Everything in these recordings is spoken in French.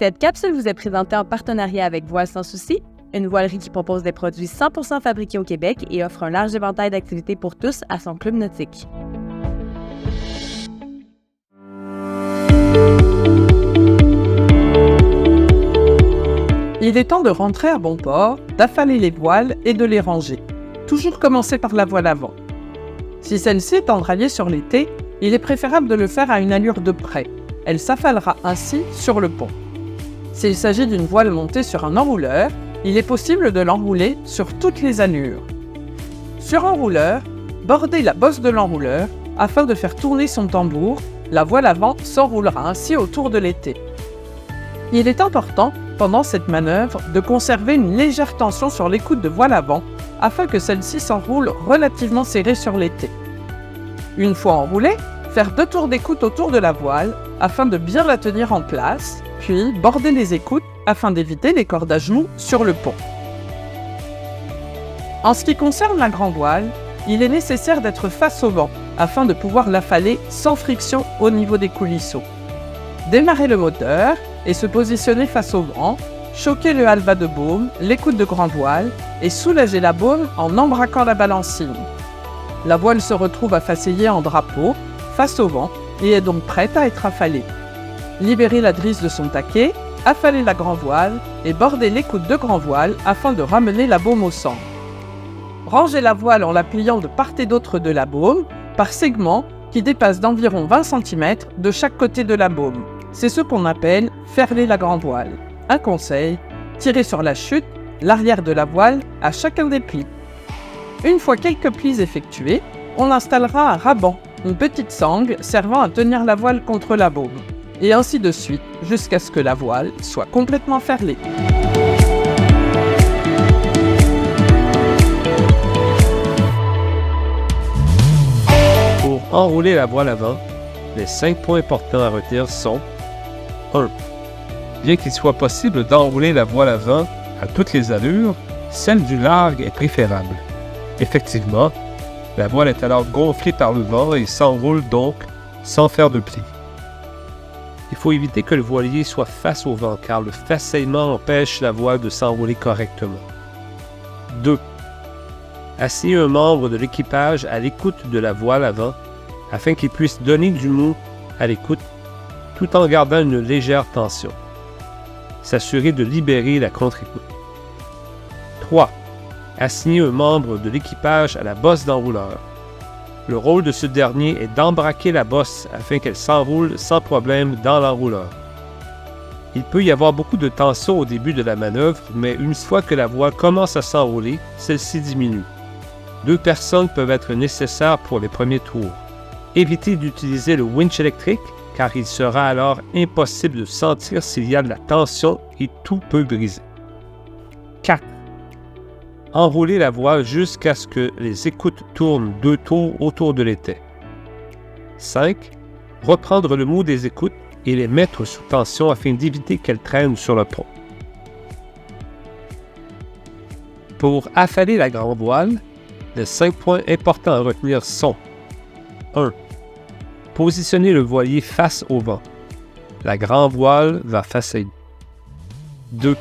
Cette capsule vous est présentée en partenariat avec Voile Sans Souci, une voilerie qui propose des produits 100% fabriqués au Québec et offre un large éventail d'activités pour tous à son club nautique. Il est temps de rentrer à bon port, d'affaler les voiles et de les ranger. Toujours commencer par la voile avant. Si celle-ci est endraillée sur l'été, il est préférable de le faire à une allure de près. Elle s'affalera ainsi sur le pont. S'il s'agit d'une voile montée sur un enrouleur, il est possible de l'enrouler sur toutes les allures. Sur un rouleur, bordez la bosse de l'enrouleur afin de faire tourner son tambour. La voile avant s'enroulera ainsi autour de l'été. Il est important, pendant cette manœuvre, de conserver une légère tension sur l'écoute de voile avant afin que celle-ci s'enroule relativement serrée sur l'été. Une fois enroulée, faire 2 tours d'écoute autour de la voile afin de bien la tenir en place, puis border les écoutes afin d'éviter les cordes à genoux sur le pont. En ce qui concerne la grand voile, il est nécessaire d'être face au vent afin de pouvoir l'affaler sans friction au niveau des coulisseaux. Démarrer le moteur et se positionner face au vent, choquer le halva de baume, l'écoute de grand voile et soulager la baume en embraquant la balancine. La voile se retrouve affaissée en drapeau, face au vent, et est donc prête à être affalée. Libérez la drisse de son taquet, affalez la grand voile et bordez l'écoute de grand voile afin de ramener la baume au centre. Rangez la voile en la pliant de part et d'autre de la baume, par segments qui dépassent d'environ 20 cm de chaque côté de la baume. C'est ce qu'on appelle ferler la grand voile. Un conseil, tirez sur la chute, l'arrière de la voile à chacun des plis. Une fois quelques plis effectués, on installera un raban, une petite sangle servant à tenir la voile contre la baume, et ainsi de suite jusqu'à ce que la voile soit complètement ferlée. Pour enrouler la voile avant, les 5 points importants à retenir sont 1. Bien qu'il soit possible d'enrouler la voile avant à toutes les allures, celle du largue est préférable. Effectivement, la voile est alors gonflée par le vent et s'enroule donc sans faire de plis. Il faut éviter que le voilier soit face au vent car le façonnement empêche la voile de s'enrouler correctement. 2. Asseyez un membre de l'équipage à l'écoute de la voile avant afin qu'il puisse donner du mou à l'écoute tout en gardant une légère tension. S'assurer de libérer la contre-écoute. 3. Assignez un membre de l'équipage à la bosse d'enrouleur. Le rôle de ce dernier est d'embraquer la bosse afin qu'elle s'enroule sans problème dans l'enrouleur. Il peut y avoir beaucoup de tension au début de la manœuvre, mais une fois que la voile commence à s'enrouler, celle-ci diminue. 2 personnes peuvent être nécessaires pour les premiers tours. Évitez d'utiliser le winch électrique car il sera alors impossible de sentir s'il y a de la tension et tout peut briser. 4. Enroulez la voile jusqu'à ce que les écoutes tournent 2 tours autour de l'étai. 5. Reprendre le mou des écoutes et les mettre sous tension afin d'éviter qu'elles traînent sur le pont. Pour affaler la grande voile, les 5 points importants à retenir sont 1. Positionnez le voilier face au vent. La grande voile va façonner. 2.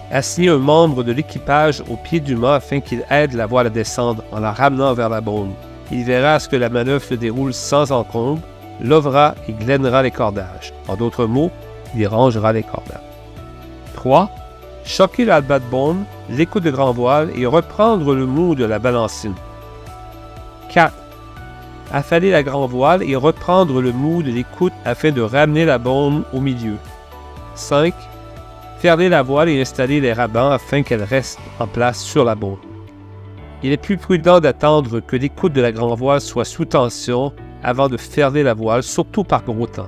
Assignez un membre de l'équipage au pied du mât afin qu'il aide la voile à descendre en la ramenant vers la baume. Il verra à ce que la manœuvre se déroule sans encombre, levera et glainera les cordages. En d'autres mots, il rangera les cordages. 3. Choquer l'albat de baume, l'écoute de grand voile et reprendre le mou de la balancine. 4. Affaler la grand voile et reprendre le mou de l'écoute afin de ramener la baume au milieu. 5. Ferler la voile et installer les rabans afin qu'elle reste en place sur la baume. Il est plus prudent d'attendre que l'écoute de la grand voile soit sous tension avant de ferler la voile, surtout par gros temps.